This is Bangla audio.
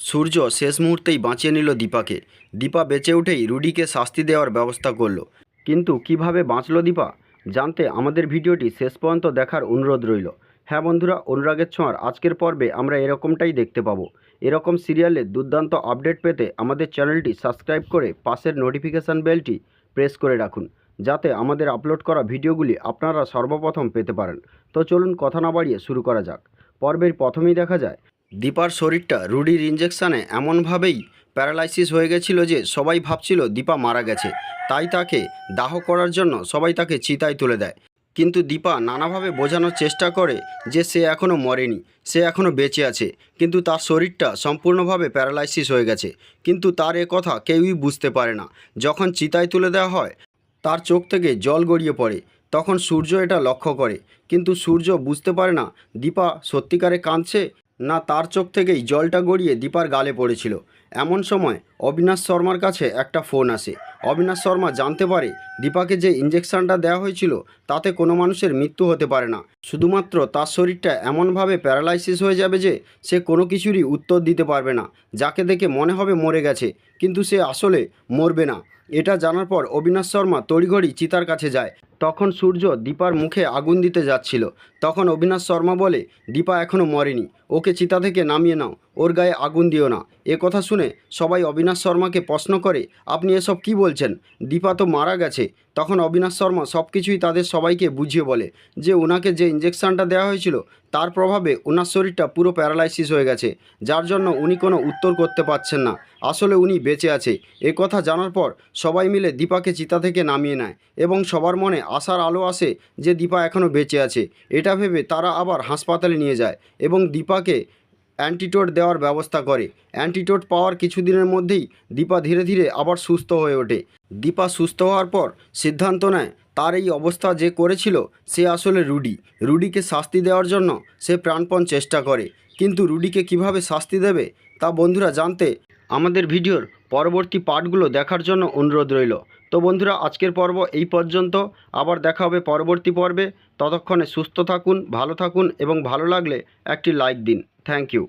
সূর্য শেষ মুহূর্তেই বাঁচিয়ে নিল দীপাকে। দীপা বেঁচে উঠেই রুডিকে শাস্তি দেওয়ার ব্যবস্থা করল। কিন্তু কিভাবে বাঁচল দীপা, জানতে আমাদের ভিডিওটি শেষ পর্যন্ত দেখার অনুরোধ রইল। হ্যাঁ বন্ধুরা, অনুরাগের ছোঁয়ার আজকের পর্বে আমরা এরকমটাই দেখতে পাবো। এরকম সিরিয়ালের দুর্দান্ত আপডেট পেতে আমাদের চ্যানেলটি সাবস্ক্রাইব করে পাশের নোটিফিকেশান বেলটি প্রেস করে রাখুন, যাতে আমাদের আপলোড করা ভিডিওগুলি আপনারা সর্বপ্রথম পেতে পারেন। তো চলুন কথা না বাড়িয়ে শুরু করা যাক। পর্বের প্রথমেই দেখা যায় দীপার শরীরটা রুডির ইঞ্জেকশানে এমনভাবেই প্যারালাইসিস হয়ে গেছিল যে সবাই ভাবছিল দীপা মারা গেছে। তাই তাকে দাহ করার জন্য সবাই তাকে চিতায় তুলে দেয়। কিন্তু দীপা নানাভাবে বোঝানোর চেষ্টা করে যে সে এখনও মরেনি, সে এখনও বেঁচে আছে, কিন্তু তার শরীরটা সম্পূর্ণভাবে প্যারালাইসিস হয়ে গেছে। কিন্তু তার এ কথা কেউই বুঝতে পারে না। যখন চিতায় তুলে দেওয়া হয় তার চোখ থেকে জল গড়িয়ে পড়ে। তখন সূর্য এটা লক্ষ্য করে, কিন্তু সূর্য বুঝতে পারে না দীপা সত্যিকারে কাঁদছে না তার চোখ থেকেই জলটা গড়িয়ে দীপার গালে পড়েছিল। এমন সময় অবিনাশ শর্মার কাছে একটা ফোন আসে। অবিনাশ শর্মা জানতে পারে দীপাকে যে ইঞ্জেকশনটা দেওয়া হয়েছিল তাতে কোনো মানুষের মৃত্যু হতে পারে না, শুধুমাত্র তার শরীরটা এমনভাবে প্যারালাইসিস হয়ে যাবে যে সে কোনো কিছুরই উত্তর দিতে পারবে না। যাকে দেখে মনে হবে মরে গেছে, কিন্তু সে আসলে মরবে না। এটা জানার পর অবিনাশ শর্মা তড়িঘড়ি চিতার কাছে যায়। তখন সূর্য দীপার মুখে আগুন দিতে যাচ্ছিল। তখন অবিনাশ শর্মা বলে, দীপা এখনও মরেনি, ওকে চিতা থেকে নামিয়ে নাও, ওর গায়ে আগুন দিও না। এ কথা শুনে সবাই অবিনাশ শর্মাকে প্রশ্ন করে, আপনি এসব কি বলছেন, দীপা তো মারা গেছে। তখন অবিনাশ শর্মা সব কিছুই তাদের সবাইকে বুঝিয়ে বলে যে ওনাকে যে ইঞ্জেকশনটা দেওয়া হয়েছিল তার প্রভাবে ওনার শরীরটা পুরো প্যারালাইসিস হয়ে গেছে, যার জন্য উনি কোনো উত্তর করতে পারছেন না। আসলে উনি বেঁচে আছে। এ কথা জানার পর সবাই মিলে দীপাকে চিতা থেকে নামিয়ে নেয় এবং সবার মনে আশার আলো আসে যে দীপা এখনও বেঁচে আছে। এটা ভেবে তারা আবার হাসপাতালে নিয়ে যায় এবং দীপাকে অ্যান্টিডোট দেওয়ার ব্যবস্থা করে। অ্যান্টিডোট পাওয়ার কিছুদিনের মধ্যেই দীপা ধীরে ধীরে আবার সুস্থ হয়ে ওঠে। দীপা সুস্থ হওয়ার পর সিদ্ধান্ত নেয় তার এই অবস্থা যে করেছিল সে আসলে রুডিকে শাস্তি দেওয়ার জন্য সে প্রাণপণ চেষ্টা করে। কিন্তু রুডিকে কিভাবে শাস্তি দেবে তা বন্ধুরা জানতে আমাদের ভিডিওর পরবর্তী পার্টগুলো দেখার জন্য অনুরোধ রইল। তো বন্ধুরা, আজকের পর্ব এই পর্যন্ত। আবার দেখা হবে পরবর্তী পর্বে। ততক্ষণে সুস্থ থাকুন, ভালো থাকুন এবং ভালো লাগলে একটি লাইক দিন। Thank you.